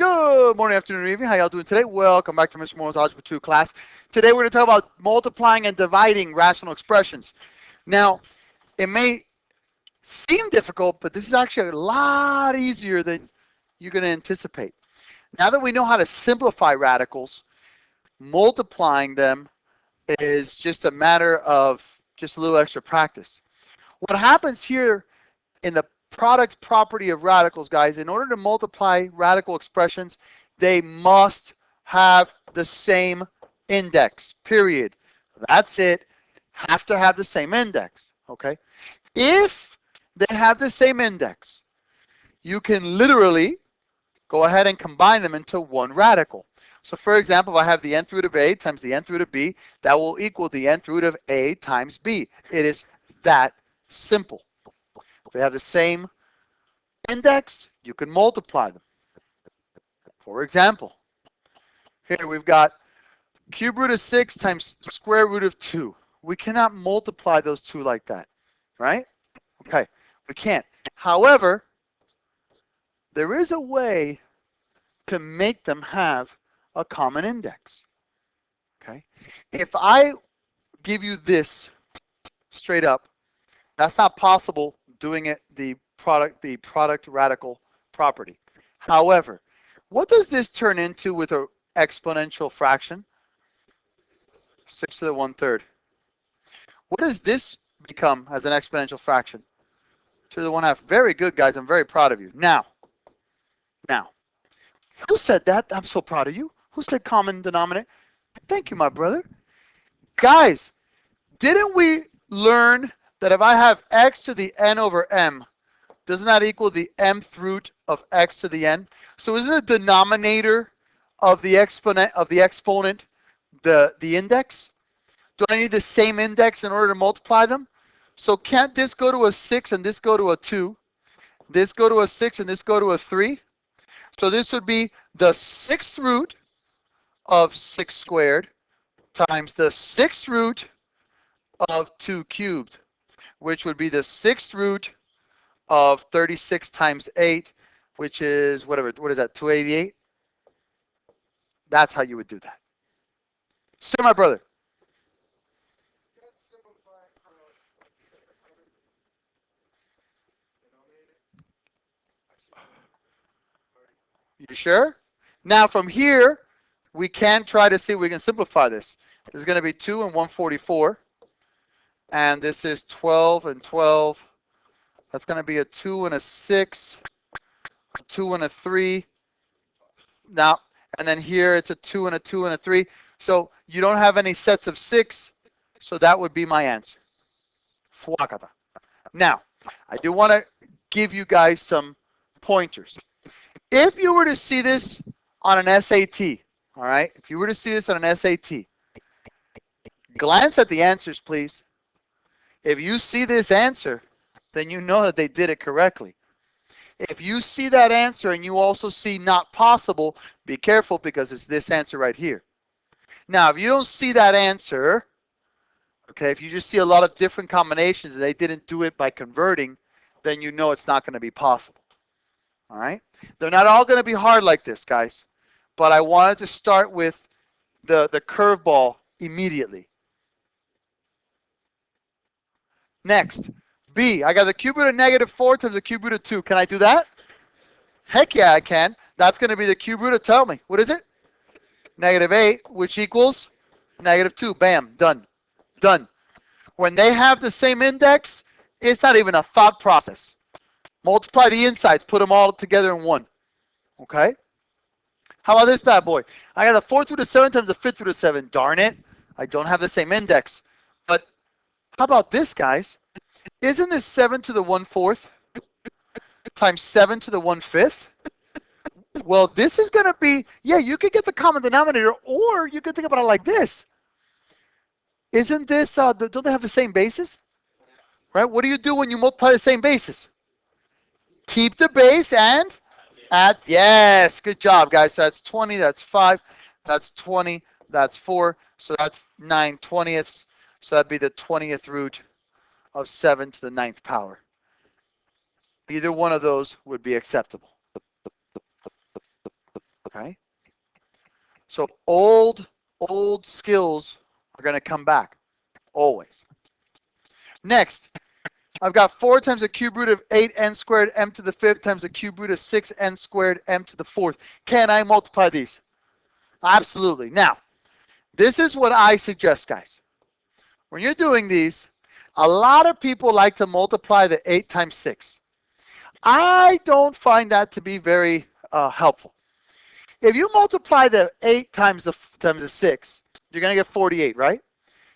Good morning, afternoon, evening. How y'all doing today? Welcome back to Mr. Moore's Algebra 2 class. Today we're going to talk about multiplying and dividing rational expressions. Now, it may seem difficult, but this is actually a lot easier than you're going to anticipate. Now that we know how to simplify radicals, multiplying them is just a matter of just a little extra practice. What happens here in the product property of radicals, guys, in order to multiply radical expressions, they must have the same index, period. That's it. Have to have the same index, okay? If they have the same index, you can literally go ahead and combine them into one radical. So for example, if I have the nth root of a times the nth root of b, that will equal the nth root of a times b. It is that simple. If they have the same index, you can multiply them. For example, here we've got cube root of 6 times square root of 2. We cannot multiply those two like that, right? Okay, we can't. However, there is a way to make them have a common index. Okay, if I give you this straight up, that's not possible doing it the product radical property. However, what does this turn into with an exponential fraction? 6 to the 1/3. What does this become as an exponential fraction? 2 to the 1/2. Very good, guys. I'm very proud of you. Now, who said that? I'm so proud of you. Who said common denominator? Thank you, my brother. Guys, didn't we learn that if I have x to the n over m, doesn't that equal the mth root of x to the n? So isn't the denominator of the exponent the index? Do I need the same index in order to multiply them? So can't this go to a 6 and this go to a 2? This go to a 6 and this go to a 3? So this would be the 6th root of 6 squared times the 6th root of 2 cubed, which would be the 6th root of 36 times 8, which is whatever. What is that, 288? That's how you would do that. So, my brother. You sure? Now, from here, we can try to see if we can simplify this. This is going to be 2 and 144. And this is 12 and 12. That's going to be a 2 and a 6, a 2 and a 3. Now, and then here it's a 2 and a 2 and a 3. So you don't have any sets of 6. So that would be my answer. Now, I do want to give you guys some pointers. If you were to see this on an SAT, all right? If you were to see this on an SAT, glance at the answers, please. If you see this answer, then you know that they did it correctly. If you see that answer and you also see not possible, be careful because it's this answer right here. Now, if you don't see that answer, okay, if you just see a lot of different combinations and they didn't do it by converting, then you know it's not going to be possible. All right? They're not all going to be hard like this, guys. But I wanted to start with the curveball immediately. Next, B. I got the cube root of -4 times the cube root of 2. Can I do that? Heck yeah, I can. That's going to be the cube root of, tell me, what is it? -8, which equals -2. Bam, done. Done. When they have the same index, it's not even a thought process. Multiply the insides, put them all together in one. Okay? How about this bad boy? I got the 4th root of 7 times the 5th root of 7. Darn it. I don't have the same index. But how about this, guys? Isn't this 7 to the 1/4 times 7 to the 1/5? Well, this is going to be, yeah, you could get the common denominator, or you could think about it like this. Isn't this, don't they have the same basis? Right? What do you do when you multiply the same basis? Keep the base and add. Yes, good job, guys. So that's 20, that's 5, that's 20, that's 4. So that's 9/20ths. So that'd be the 20th root of 7 to the 9th power. Either one of those would be acceptable. Okay? So old skills are going to come back, always. Next, I've got 4 times the cube root of 8n squared m to the 5th times the cube root of 6n squared m to the 4th. Can I multiply these? Absolutely. Now, this is what I suggest, guys. When you're doing these, a lot of people like to multiply the 8 times 6. I don't find that to be very helpful. If you multiply the 8 times the 6, you're going to get 48, right?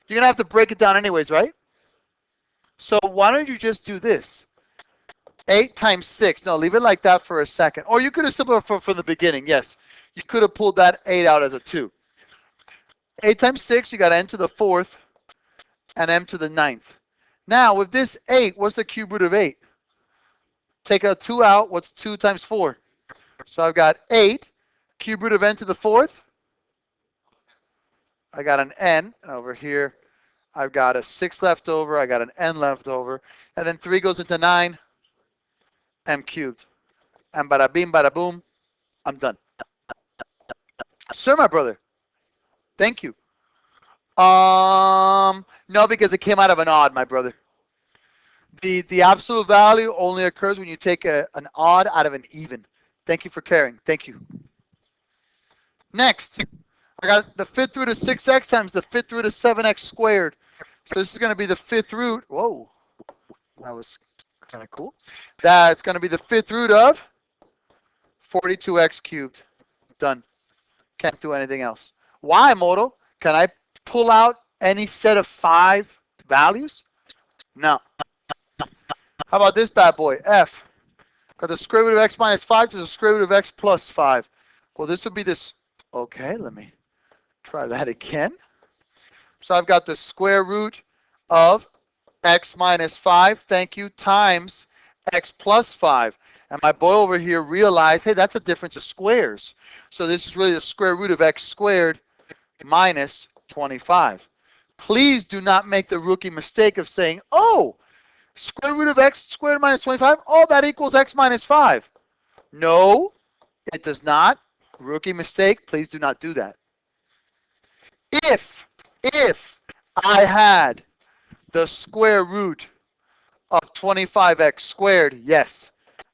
You're going to have to break it down anyways, right? So why don't you just do this? 8 times 6. No, leave it like that for a second. Or you could have simplified from the beginning. Yes, you could have pulled that 8 out as a 2. 8 times 6, you got n to the 4th and m to the 9th. Now, with this 8, what's the cube root of 8? Take a 2 out. What's 2 times 4? So I've got 8, cube root of n to the 4th. I got an n over here. I've got a 6 left over. I got an n left over. And then 3 goes into 9, m cubed. And bada bing, bada boom, I'm done. Sir, my brother. Thank you. No, because it came out of an odd, my brother. The absolute value only occurs when you take an odd out of an even. Thank you for caring. Thank you. Next, I got the 5th root of 6x times the 5th root of 7x squared. So this is going to be the 5th root. Whoa, that was kind of cool. That's going to be the 5th root of 42x cubed. Done. Can't do anything else. Why, Moto? Can I pull out any set of 5 values? No. How about this bad boy? F. Got the square root of x minus 5 to the square root of x plus 5. Well, this would be this. Okay, let me try that again. So I've got the square root of x minus 5, thank you, times x plus 5. And my boy over here realized, hey, that's a difference of squares. So this is really the square root of x squared minus 25. Please do not make the rookie mistake of saying, oh, square root of x squared minus 25, oh, that equals x minus 5. No, it does not. Rookie mistake, please do not do that. If I had the square root of 25x squared, yes,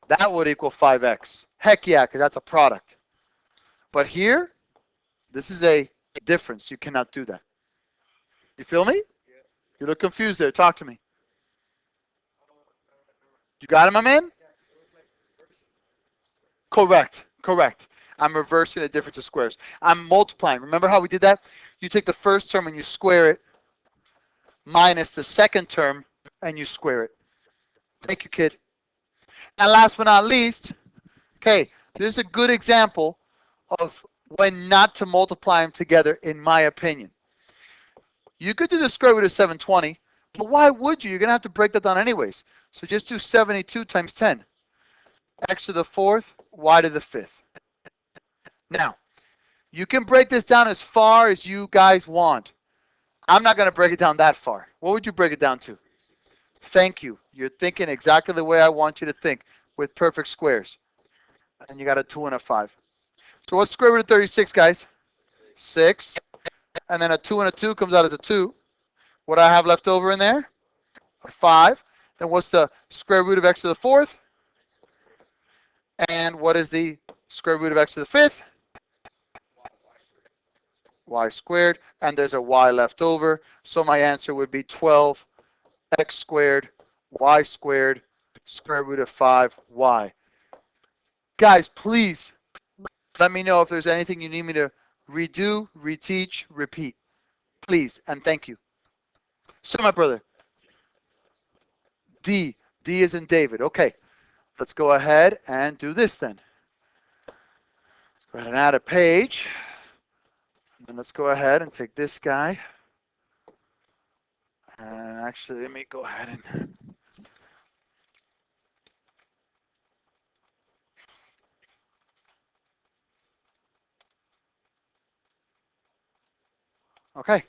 that would equal 5x. Heck yeah, because that's a product. But here, this is a difference. You cannot do that. You feel me? You look confused there. Talk to me. You got it, my man? Correct. Correct. I'm reversing the difference of squares. I'm multiplying. Remember how we did that? You take the first term and you square it minus the second term and you square it. Thank you, kid. And last but not least, okay, this is a good example of when not to multiply them together, in my opinion. You could do the square root of 720, but why would you? You're going to have to break that down anyways. So just do 72 times 10. X to the 4th, y to the 5th. Now, you can break this down as far as you guys want. I'm not going to break it down that far. What would you break it down to? Thank you. You're thinking exactly the way I want you to think, with perfect squares. And you got a 2 and a 5. So what's square root of 36, guys? 6. And then a 2 and a 2 comes out as a 2. What do I have left over in there? A 5. Then what's the square root of x to the 4th? And what is the square root of x to the 5th? Y squared. And there's a y left over. So my answer would be 12 x squared, y squared, square root of 5y. Guys, please let me know if there's anything you need me to redo, reteach, repeat. Please, and thank you. So, my brother, D. D is in David. Okay, let's go ahead and do this then. Let's go ahead and add a page. And then let's go ahead and take this guy. And actually, let me go ahead and... Okay,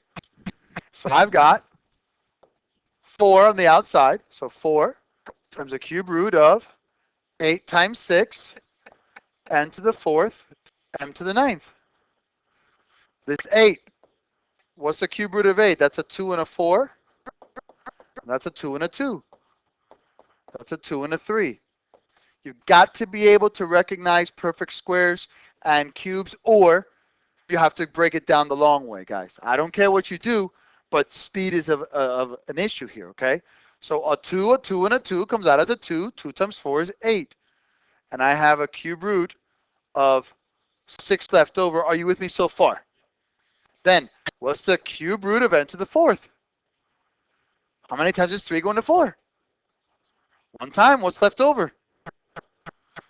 so I've got 4 on the outside. So 4 times the cube root of 8 times 6, n to the 4th, m to the ninth. That's 8. What's the cube root of 8? That's a 2 and a 4. That's a 2 and a 2. That's a 2 and a 3. You've got to be able to recognize perfect squares and cubes, or you have to break it down the long way, guys. I don't care what you do, but speed is of an issue here, okay? So a 2, and a 2 comes out as a 2. 2 times 4 is 8. And I have a cube root of 6 left over. Are you with me so far? Then, what's the cube root of n to the 4th? How many times does 3 go into 4? 1 time. What's left over?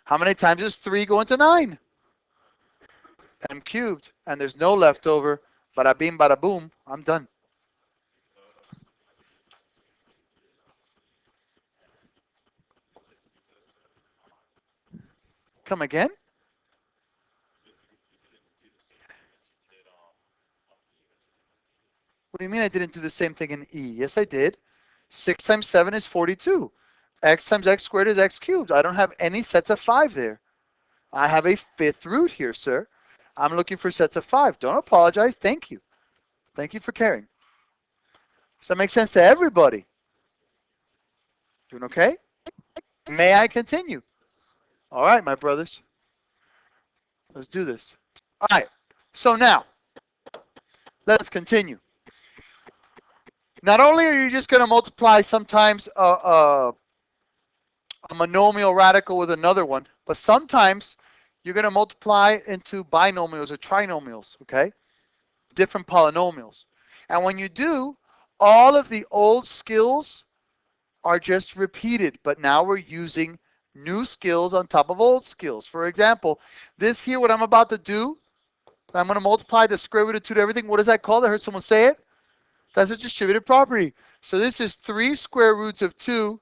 How many times does 3 go into 9? M cubed. And there's no leftover. Bada bing, bada boom. I'm done. Come again? What do you mean I didn't do the same thing in E? Yes, I did. 6 times 7 is 42. X times x squared is x cubed. I don't have any sets of 5 there. I have a 5th root here, sir. I'm looking for sets of 5. Don't apologize. Thank you. Thank you for caring. Does that make sense to everybody? Doing okay? May I continue? All right, my brothers. Let's do this. All right. So now, let's continue. Not only are you just going to multiply sometimes a monomial radical with another one, but sometimes you're going to multiply into binomials or trinomials, okay? Different polynomials. And when you do, all of the old skills are just repeated, but now we're using new skills on top of old skills. For example, this here, what I'm about to do, I'm going to multiply the square root of 2 to everything. What is that called? I heard someone say it. That's a distributive property. So this is 3 square roots of 2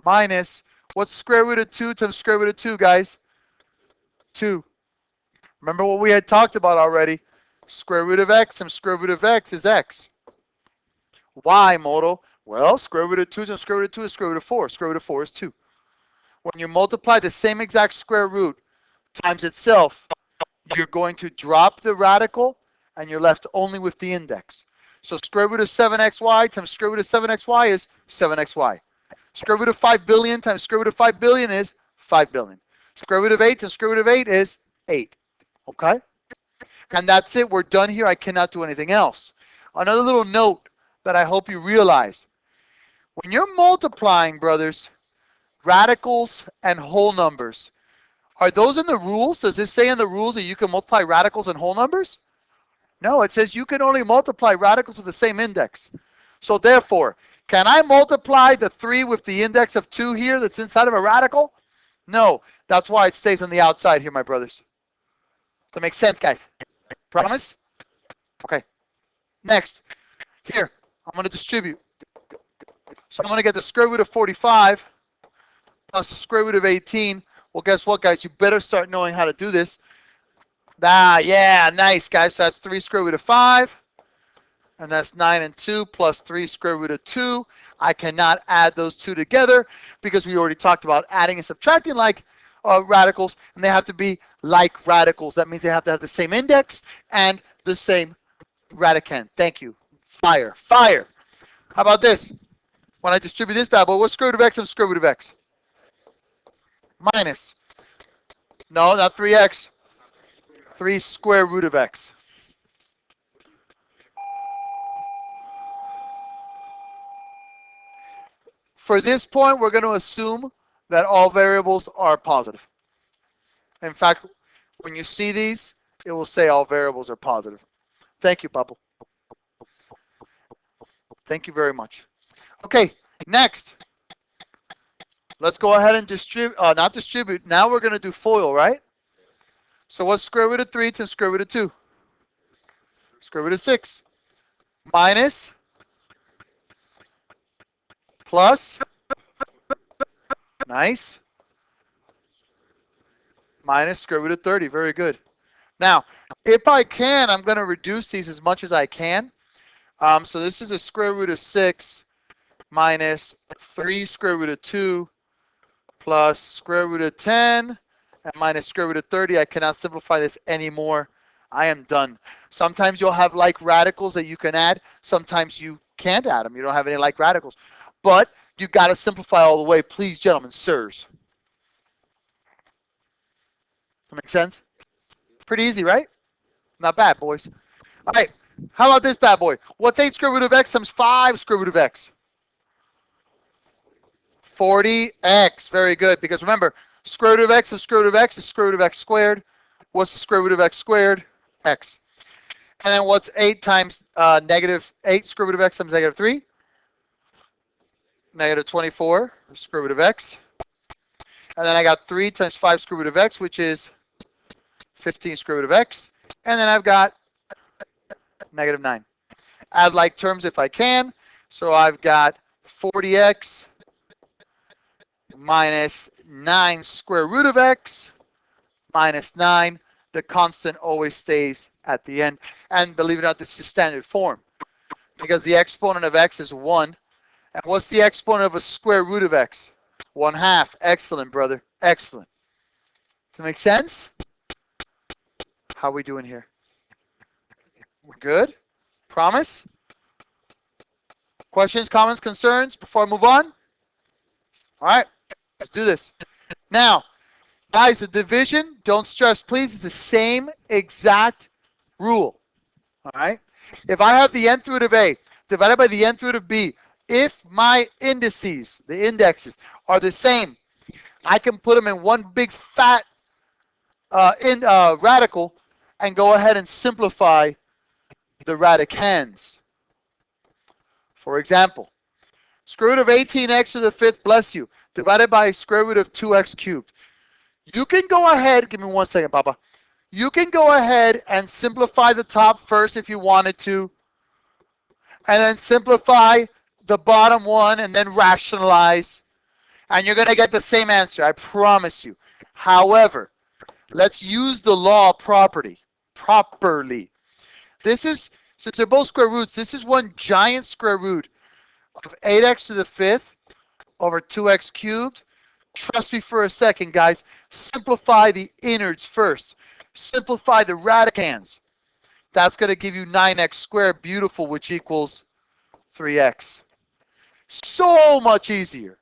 minus, what's square root of 2 times square root of 2, guys? 2. Remember what we had talked about already. Square root of x times square root of x is x. Why, Moto? Well, square root of 2 times square root of 2 is square root of 4. Square root of 4 is 2. When you multiply the same exact square root times itself, you're going to drop the radical and you're left only with the index. So square root of 7xy times square root of 7xy is 7xy. Square root of 5 billion times square root of 5 billion is 5 billion. Square root of 8 times square root of 8 is 8. Okay? And that's it. We're done here. I cannot do anything else. Another little note that I hope you realize. When you're multiplying, brothers, radicals and whole numbers, are those in the rules? Does this say in the rules that you can multiply radicals and whole numbers? No, it says you can only multiply radicals with the same index. So therefore, can I multiply the 3 with the index of 2 here that's inside of a radical? No, that's why it stays on the outside here, my brothers. Does that make sense, guys? Promise? Okay. Next, here, I'm going to distribute. So I'm going to get the square root of 45 plus the square root of 18. Well, guess what, guys? You better start knowing how to do this. Yeah, nice, guys. So that's 3 square root of 5. And that's 9 and 2 plus 3 square root of 2. I cannot add those two together because we already talked about adding and subtracting like radicals, and they have to be like radicals. That means they have to have the same index and the same radicand. Thank you. Fire. Fire. How about this? When I distribute this bad boy, what's square root of x and square root of x? Minus. No, not 3x. 3 square root of x. For this point, we're going to assume that all variables are positive. In fact, when you see these, it will say all variables are positive. Thank you, Pablo. Thank you very much. Okay, next. Let's go ahead and distribute, not distribute. Now we're going to do FOIL, right? So what's square root of 3 times square root of 2? Square root of 6. Minus. Plus. Nice. Minus square root of 30. Very good. Now, if I can, I'm going to reduce these as much as I can. So this is a square root of 6 minus 3 square root of 2 plus square root of 10. and minus square root of 30. I cannot simplify this anymore. I am done. Sometimes you'll have like radicals that you can add. Sometimes you can't add them. You don't have any like radicals. But you got to simplify all the way. Please, gentlemen, sirs. That makes sense? Pretty easy, right? Not bad, boys. All right. How about this bad boy? What's 8 square root of x times 5 square root of x? 40x. Very good. Because remember, square root of x of square root of x is square root of x squared. What's the square root of x squared? X. And then what's 8 times negative 8 square root of x times negative 3? Negative 24 square root of x. And then I got 3 times 5 square root of x, which is 15 square root of x. And then I've got negative 9. Add like terms if I can. So I've got 40x minus 9 square root of x minus 9. The constant always stays at the end. And believe it or not, this is standard form because the exponent of x is 1. And what's the exponent of a square root of x? 1/2. Excellent, brother. Excellent. Does that make sense? How are we doing here? We're good? Promise? Questions, comments, concerns before I move on? All right. Let's do this. Now, guys, the division, don't stress, please, is the same exact rule. All right? If I have the nth root of A divided by the nth root of B, if my indices, the indexes, are the same, I can put them in one big fat radical and go ahead and simplify the radicands. For example, square root of 18x to the 5th, bless you, divided by square root of 2x cubed. You can go ahead, give me 1 second, Papa. You can go ahead and simplify the top first if you wanted to, and then simplify the bottom one and then rationalize, and you're going to get the same answer, I promise you. However, let's use the law properly. This is, since they're both square roots, this is one giant square root of 8x to the 5th over 2x cubed. Trust me for a second, guys. Simplify the innards first. Simplify the radicands. That's going to give you 9x squared, beautiful, which equals 3x. So much easier.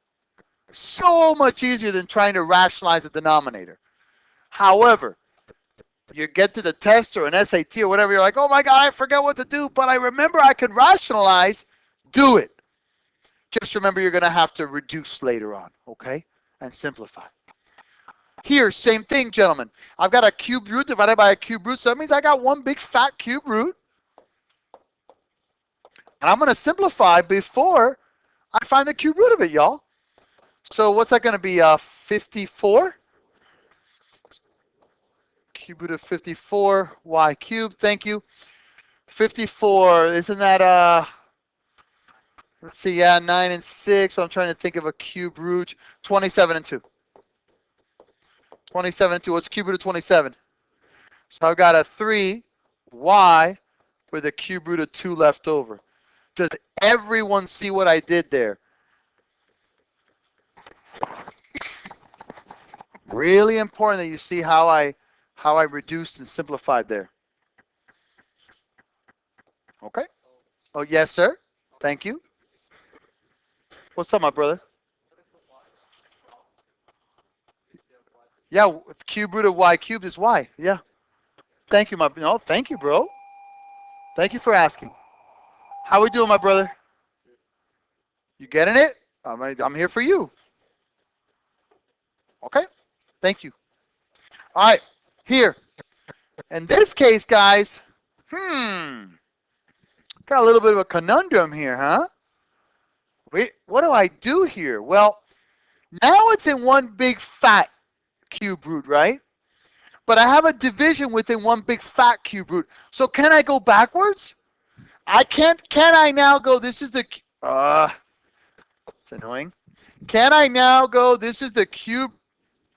So much easier than trying to rationalize the denominator. However, you get to the test or an SAT or whatever, you're like, oh my God, I forget what to do, but I remember I can rationalize. Do it. Just remember you're going to have to reduce later on, okay? And simplify. Here, same thing, gentlemen. I've got a cube root divided by a cube root, so that means I got one big fat cube root. And I'm going to simplify before I find the cube root of it, y'all. So what's that going to be? 54? Cube root of 54, y cubed. Thank you. 54, isn't that, let's see, yeah, 9 and 6. So I'm trying to think of a cube root. 27 and 2. 27 and 2. What's the cube root of 27? So I've got a 3y with a cube root of 2 left over. Does everyone see what I did there? Really important that you see how I reduced and simplified there. Okay. Oh, yes, sir. Thank you. What's up, my brother? Yeah, cube root of y cubed is y. Yeah. Thank you, thank you, bro. Thank you for asking. How we doing, my brother? You getting it? I'm here for you. Okay. Thank you. All right. Here. In this case, guys, got a little bit of a conundrum here, huh? Wait, what do I do here? Well, now it's in one big fat cube root, right? But I have a division within one big fat cube root. So can I go backwards? I can't. Can I now go, this is the, it's annoying. Can I now go, this is the cube?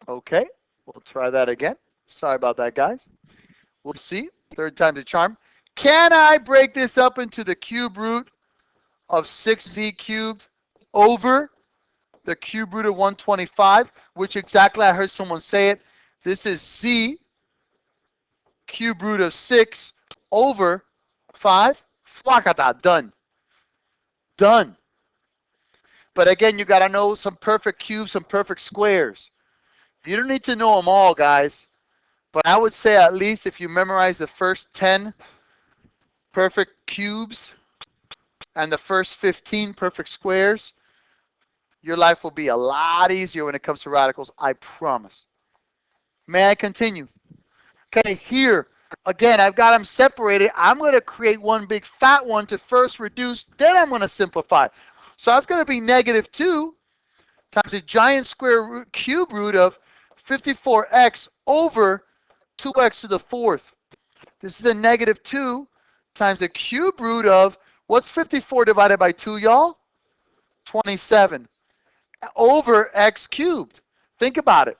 Okay, we'll try that again. Sorry about that, guys. We'll see. Third time's a charm. Can I break this up into the cube root of 6z cubed over the cube root of 125, which exactly I heard someone say it. This is z cube root of 6 over 5. Flakata, done. Done. But again, you got to know some perfect cubes, some perfect squares. You don't need to know them all, guys. But I would say at least if you memorize the first 10 perfect cubes and the first 15 perfect squares, your life will be a lot easier when it comes to radicals, I promise. May I continue? Okay, here, again, I've got them separated. I'm going to create one big fat one to first reduce, then I'm going to simplify. So that's going to be negative 2 times a giant square root, cube root of 54x over 2x to the fourth. This is a negative 2 times a cube root of, what's 54 divided by 2, y'all? 27 over x cubed. Think about it.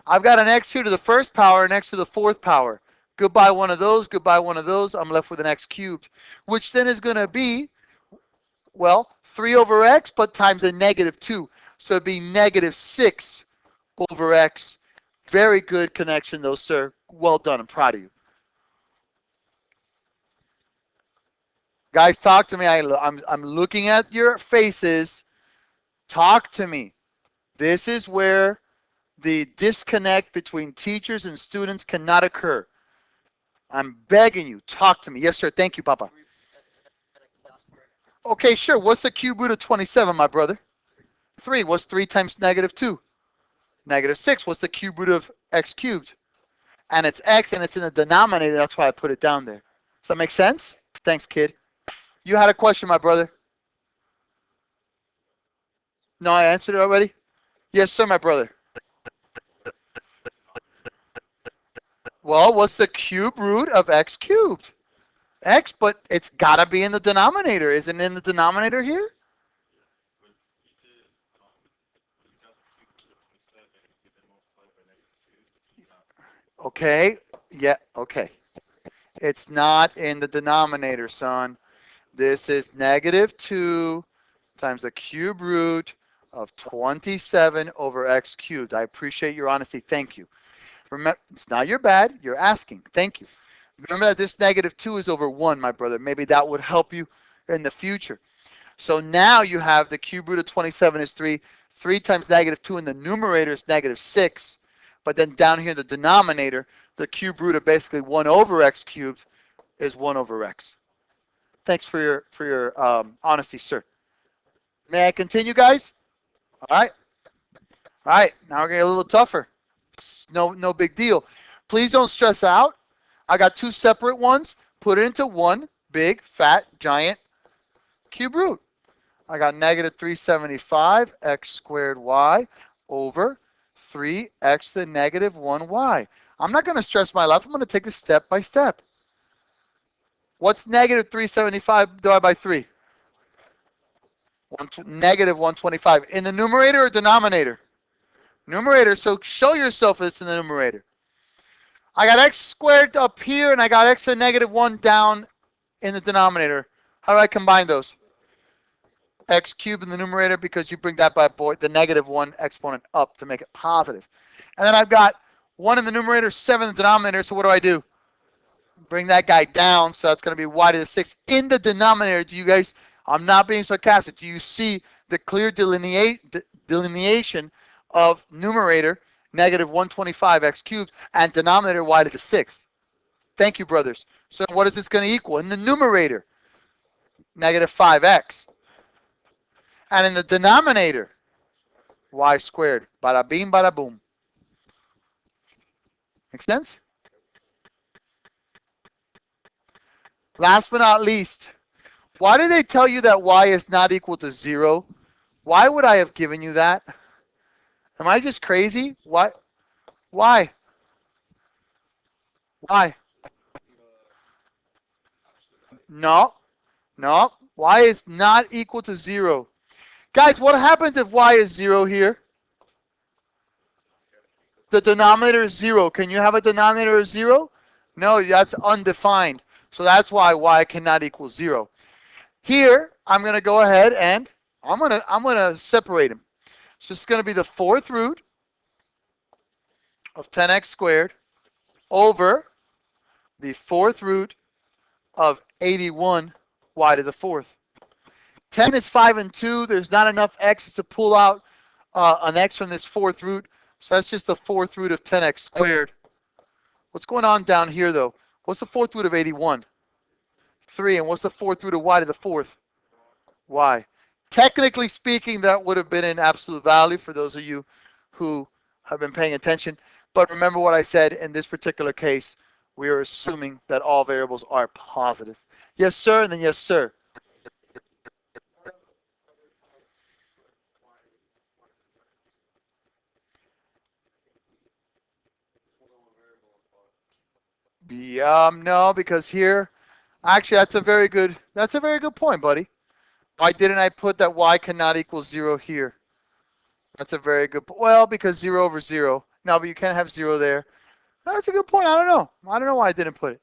I've got an x here to the first power and x to the fourth power. Goodbye one of those, goodbye one of those. I'm left with an x cubed, which then is going to be, well, 3 over x, but times a negative 2. So it'd be negative 6 over x. Very good connection, though, sir. Well done. I'm proud of you. Guys, talk to me. I'm looking at your faces. Talk to me. This is where the disconnect between teachers and students cannot occur. I'm begging you, talk to me. Yes, sir. Thank you, Papa. Okay, sure. What's the cube root of 27, my brother? 3. What's 3 times negative 2? Negative 6. What's the cube root of x cubed? And it's x, and it's in the denominator. That's why I put it down there. Does that make sense? Thanks, kid. You had a question, my brother. No, I answered it already? Yes, sir, my brother. Well, what's the cube root of x cubed? X, but it's got to be in the denominator. Isn't it in the denominator here? Okay. Yeah, okay. It's not in the denominator, son. This is negative 2 times the cube root of 27 over x cubed. I appreciate your honesty. Thank you. Remember, it's not your bad. You're asking. Thank you. Remember that this negative 2 is over 1, my brother. Maybe that would help you in the future. So now you have the cube root of 27 is 3. 3 times negative 2 in the numerator is negative 6. But then down here in the denominator, the cube root of basically 1 over x cubed is 1 over x. Thanks for your honesty, sir. May I continue, guys? All right. All right. Now we're going to get a little tougher. No big deal. Please don't stress out. I got 2 separate ones. Put it into one big, fat, giant cube root. I got negative 375 x squared y over 3x to the negative 1y. I'm not going to stress my life. I'm going to take this step by step. What's negative 375 divided by 3? Negative 125. In the numerator or denominator? Numerator. So show yourself it's in the numerator. I got x squared up here, and I got x to the negative 1 down in the denominator. How do I combine those? X cubed in the numerator, because you bring that by the negative 1 exponent up to make it positive. And then I've got 1 in the numerator, 7 in the denominator. So what do? Bring that guy down. So that's going to be y to the 6 in the denominator. Do you guys, I'm not being sarcastic, do you see the clear delineation of numerator, negative 125 x cubed, and denominator y to the 6? Thank you, brothers. So what is this going to equal? In the numerator, negative 5x. And in the denominator, y squared. Bada bing, bada boom. Make sense? Last but not least, why did they tell you that y is not equal to 0? Why would I have given you that? Am I just crazy? Why? Why? Why? No. No. Y is not equal to 0. Guys, what happens if y is 0 here? The denominator is 0. Can you have a denominator of 0? No, that's undefined. So that's why y cannot equal 0. Here, I'm going to go ahead and I'm going to separate them. So it's going to be the fourth root of 10x squared over the fourth root of 81 y to the fourth. 10 is 5 and 2. There's not enough x's to pull out an x from this fourth root. So that's just the fourth root of 10x squared. What's going on down here, though? What's the fourth root of 81? 3. And what's the fourth root of y to the fourth? Y. Technically speaking, that would have been an absolute value for those of you who have been paying attention. But remember what I said in this particular case, we are assuming that all variables are positive. Yes, sir, and then yes, sir. No, because here, actually, that's a very good point, buddy. Why didn't I put that y cannot equal 0 here? That's a very good point. Well, because 0 over 0. No, but you can't have 0 there. That's a good point. I don't know. I don't know why I didn't put it.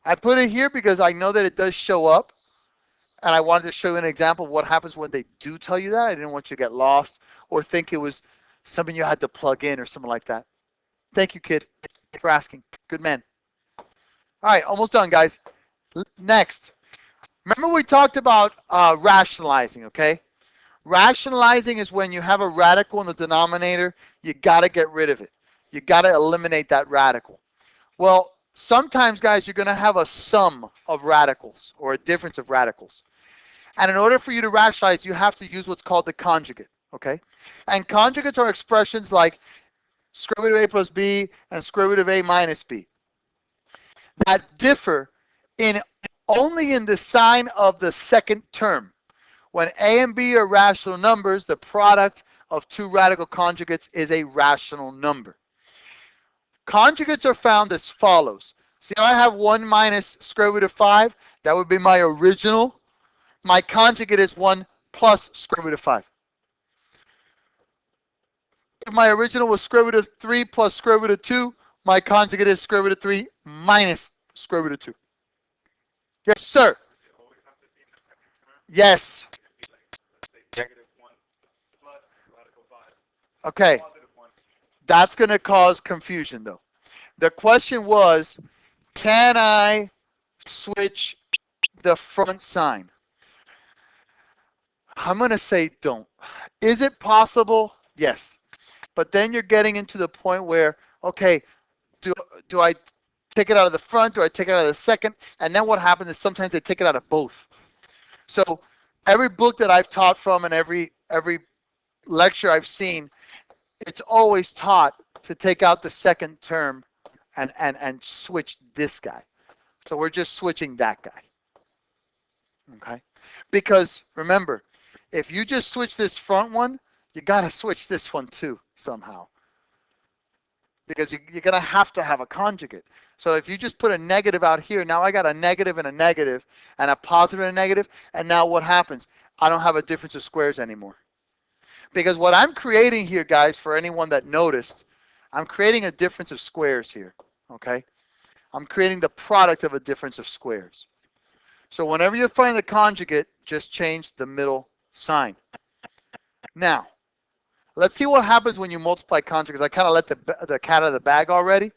I put it here because I know that it does show up, and I wanted to show you an example of what happens when they do tell you that. I didn't want you to get lost or think it was something you had to plug in or something like that. Thank you, kid, for asking. Good man. All right, almost done, guys. Next. Remember we talked about rationalizing, okay? Rationalizing is when you have a radical in the denominator, you got to get rid of it. You got to eliminate that radical. Well, sometimes, guys, you're going to have a sum of radicals or a difference of radicals. And in order for you to rationalize, you have to use what's called the conjugate, okay? And conjugates are expressions like square root of a plus b and square root of a minus b that differ only in the sign of the second term. When a and b are rational numbers, the product of two radical conjugates is a rational number. Conjugates are found as follows. See how I have 1 minus square root of 5? That would be my original. My conjugate is 1 plus square root of 5. If my original was square root of 3 plus square root of 2, my conjugate is square root of 3 minus square root of 2. Yes, sir. Yes. Okay. That's going to cause confusion, though. The question was, can I switch the front sign? I'm going to say don't. Is it possible? Yes. But then you're getting into the point where, okay, do I take it out of the front? Do I take it out of the second? And then what happens is sometimes they take it out of both. So every book that I've taught from and every lecture I've seen, it's always taught to take out the second term and switch this guy. So we're just switching that guy. Okay? Because remember, if you just switch this front one, you got to switch this one too somehow. Because you're going to have a conjugate. So if you just put a negative out here, now I got a negative and a positive and a negative, and now what happens? I don't have a difference of squares anymore. Because what I'm creating here, guys, for anyone that noticed, I'm creating a difference of squares here, okay? I'm creating the product of a difference of squares. So whenever you find the conjugate, just change the middle sign. Now, let's see what happens when you multiply conjugates. I kind of let the cat out of the bag already.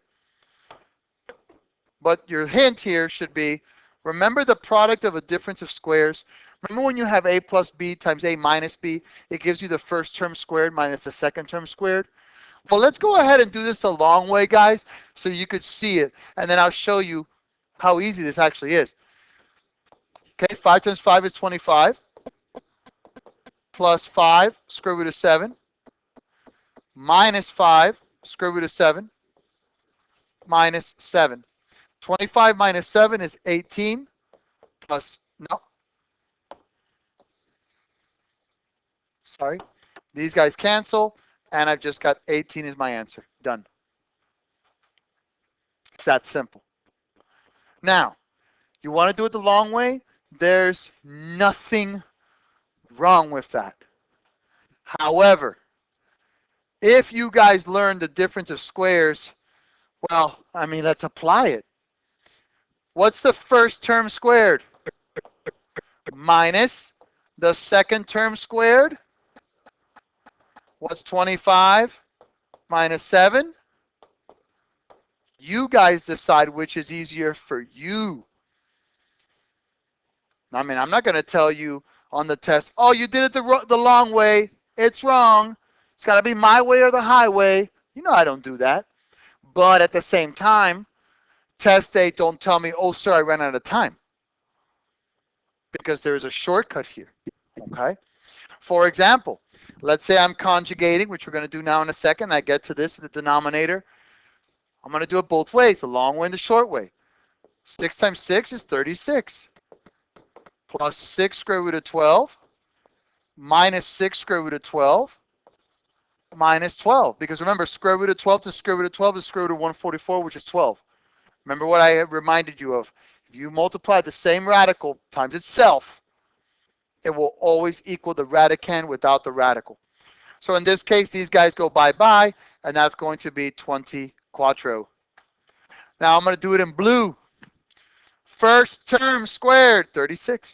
But your hint here should be, remember the product of a difference of squares. Remember when you have a plus b times a minus b, it gives you the first term squared minus the second term squared. Well, let's go ahead and do this the long way, guys, so you could see it. And then I'll show you how easy this actually is. Okay, 5 times 5 is 25. Plus 5, square root of 7. Minus 5, square root of 7. Minus 7. 25 minus 7 is 18. Plus, no. Sorry. These guys cancel. And I've just got 18 is my answer. Done. It's that simple. Now, you want to do it the long way? There's nothing wrong with that. However, if you guys learn the difference of squares, well, I mean, let's apply it. What's the first term squared? Minus the second term squared. What's 25 minus 7? You guys decide which is easier for you. I mean, I'm not going to tell you on the test, oh, you did it the long way. It's wrong. It's got to be my way or the highway. You know I don't do that. But at the same time, test day, don't tell me, oh, sir, I ran out of time. Because there is a shortcut here. Okay? For example, let's say I'm conjugating, which we're going to do now in a second. I get to this, the denominator. I'm going to do it both ways, the long way and the short way. 6 times 6 is 36. Plus 6 square root of 12 minus 6 square root of 12 minus 12. Because remember, square root of 12 to square root of 12 is square root of 144, which is 12. Remember what I reminded you of. If you multiply the same radical times itself, it will always equal the radicand without the radical. So in this case, these guys go bye-bye, and that's going to be 20 quattro. Now I'm going to do it in blue. First term squared, 36.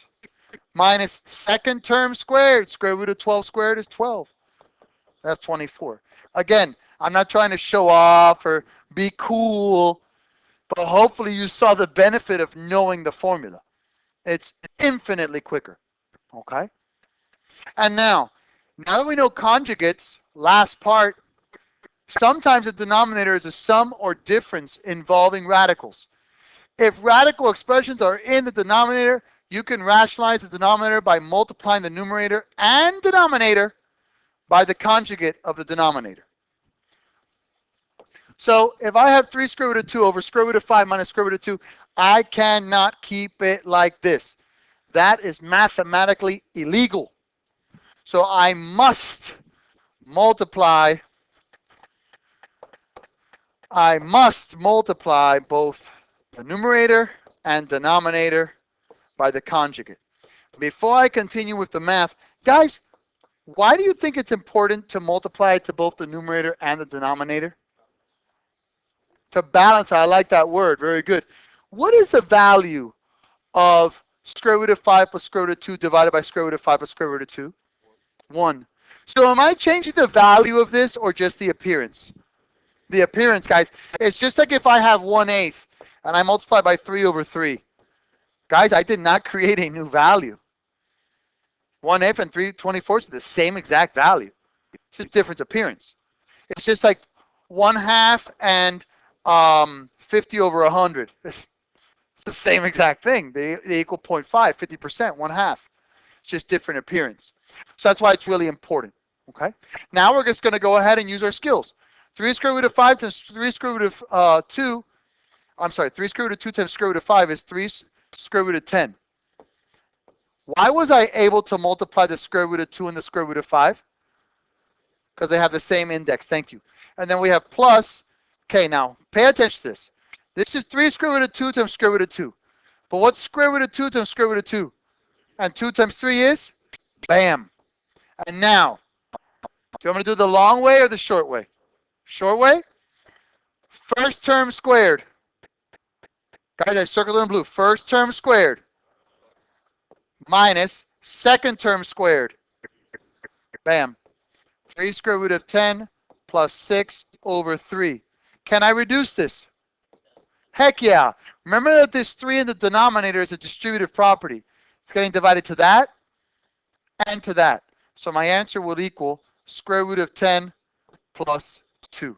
Minus second term squared, square root of 12 squared is 12. That's 24. Again, I'm not trying to show off or be cool, but hopefully you saw the benefit of knowing the formula. It's infinitely quicker. Okay? And now that we know conjugates, last part, sometimes the denominator is a sum or difference involving radicals. If radical expressions are in the denominator, you can rationalize the denominator by multiplying the numerator and denominator by the conjugate of the denominator. So if I have 3 square root of 2 over square root of 5 minus square root of 2, I cannot keep it like this. That is mathematically illegal. So I must multiply both the numerator and denominator by the conjugate. Before I continue with the math, guys, why do you think it's important to multiply it to both the numerator and the denominator? To balance, I like that word, very good. What is the value of square root of 5 plus square root of 2 divided by square root of 5 plus square root of 2? 1. So am I changing the value of this or just the appearance? The appearance, guys. It's just like if I have 1/8 and I multiply by 3 over 3. Guys, I did not create a new value. 1/8 and 3/24 are the same exact value. It's just different appearance. It's just like 1/2 and 50 over 100. It's the same exact thing. They equal 0.5, 50%, 1/2. It's just different appearance. So that's why it's really important. Okay. Now we're just going to go ahead and use our skills. 3 square root of 5 times 3 square root of 2. I'm sorry, 3 square root of 2 times square root of 5 is 3 square root of 10. Why was I able to multiply the square root of 2 and the square root of 5? Because they have the same index. Thank you. And then we have plus. Okay, now pay attention to this. This is 3 square root of 2 times square root of 2. But what's square root of 2 times square root of 2? And 2 times 3 is? Bam. And now, do you want me to do the long way or the short way? Short way? First term squared. Guys, I circled it in blue. First term squared minus second term squared. Bam. 3 square root of 10 plus 6 over 3. Can I reduce this? Heck yeah. Remember that this 3 in the denominator is a distributive property. It's getting divided to that and to that. So my answer will equal square root of 10 plus 2.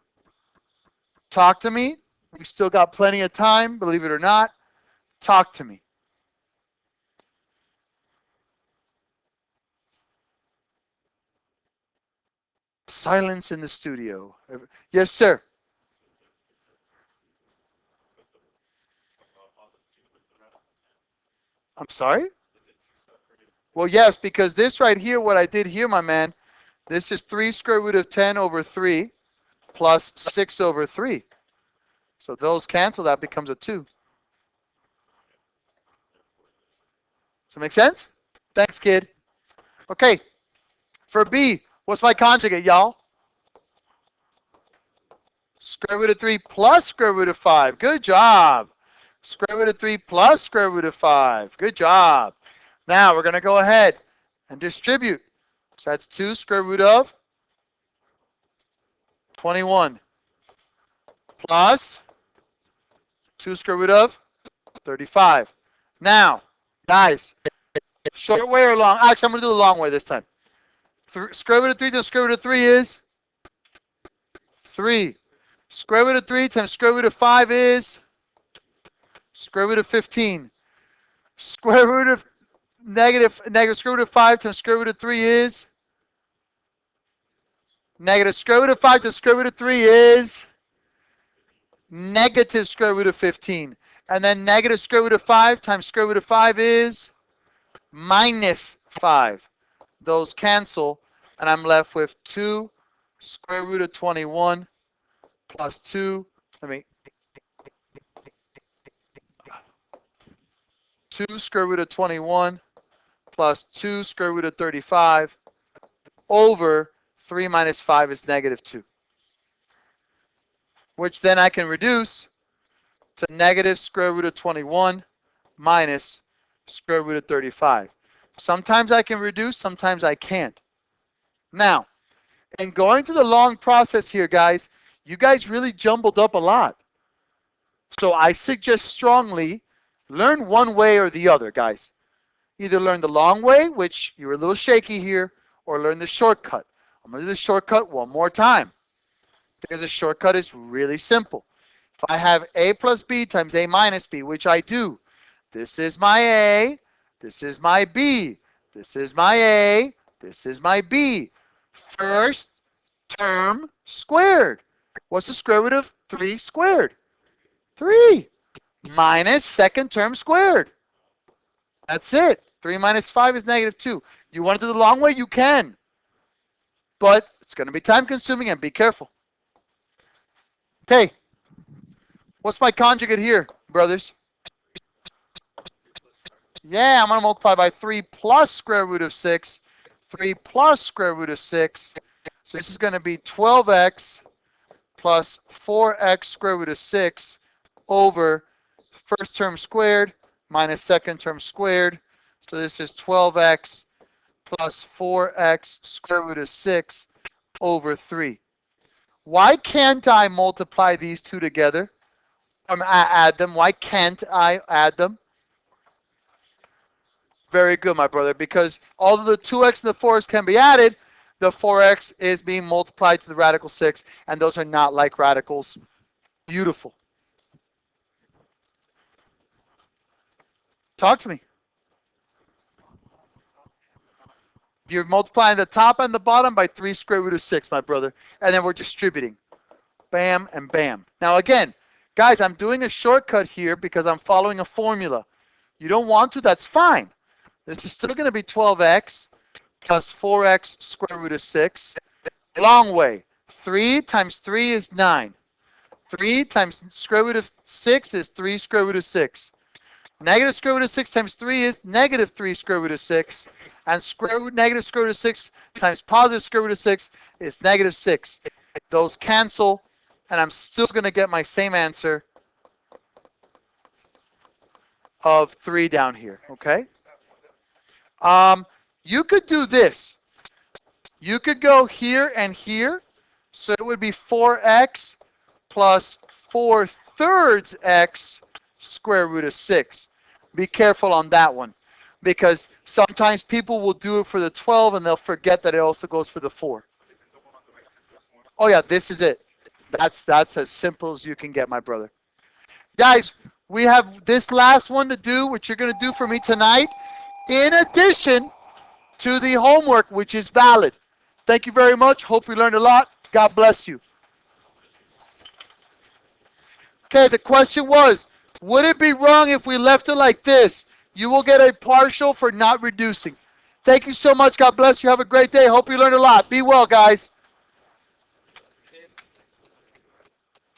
Talk to me. We still got plenty of time, believe it or not. Talk to me. Silence in the studio. Yes, sir. I'm sorry? Well, yes, because this right here, what I did here, my man, this is 3 square root of 10 over 3 plus 6 over 3. So those cancel, that becomes a 2. Does that make sense? Thanks, kid. Okay, for B, what's my conjugate, y'all? Square root of 3 plus square root of 5. Good job. Square root of 3 plus square root of 5. Good job. Now we're going to go ahead and distribute. So that's 2 square root of 21 plus 2 square root of 35. Now, guys, short way or long? Actually, I'm going to do the long way this time. Square root of 3 times square root of 3 is 3. Square root of 3 times square root of 5 is square root of 15. Square root of negative square root of 5 times square root of 3 is negative square root of 5 times square root of 3 is negative square root of 15. And then negative square root of 5 times square root of 5 is minus 5. Those cancel, and I'm left with 2 square root of 21 plus 2, 2 square root of 21 plus 2 square root of 35 over 3 minus 5 is negative 2. Which then I can reduce to negative square root of 21 minus square root of 35. Sometimes I can reduce, sometimes I can't. Now, in going through the long process here, guys, you guys really jumbled up a lot. So I suggest strongly learn one way or the other, guys. Either learn the long way, which you were a little shaky here, or learn the shortcut. I'm going to do the shortcut one more time because the shortcut is really simple. If I have a plus b times a minus b, which I do, this is my a, this is my b, this is my a, this is my b. First term squared. What's the square root of 3 squared? 3 minus second term squared. That's it. 3 minus 5 is negative 2. You want to do the long way? You can. But it's going to be time consuming, and be careful. Okay. What's my conjugate here, brothers? Yeah, I'm going to multiply by 3 plus square root of 6. 3 plus square root of 6. So this is going to be 12x plus 4x square root of 6 over first term squared minus second term squared. So this is 12x plus 4x square root of 6 over 3. Why can't I multiply these two together? Add them. Why can't I add them? Very good, my brother, because although the 2x and the 4x can be added, the 4x is being multiplied to the radical 6, and those are not like radicals. Beautiful. Talk to me. You're multiplying the top and the bottom by 3 square root of 6, my brother, and then we're distributing. Bam and bam. Now again, guys, I'm doing a shortcut here because I'm following a formula. You don't want to, that's fine. This is still going to be 12x plus 4x square root of 6. Long way. 3 times 3 is 9. 3 times square root of 6 is 3 square root of 6. Negative square root of 6 times 3 is negative 3 square root of 6. And negative square root of 6 times positive square root of 6 is negative 6. Those cancel, and I'm still going to get my same answer of 3 down here, okay? You could do this. You could go here and here, so it would be 4x plus 4/3 x square root of 6. Be careful on that one, because sometimes people will do it for the 12 and they'll forget that it also goes for the 4. Oh yeah, this is it. That's as simple as you can get, my brother. Guys, we have this last one to do, which you're going to do for me tonight, in addition to the homework, which is valid. Thank you very much. Hope you learned a lot. God bless you. Okay, the question was, would it be wrong if we left it like this? You will get a partial for not reducing. Thank you so much. God bless you. Have a great day. Hope you learned a lot. Be well, guys.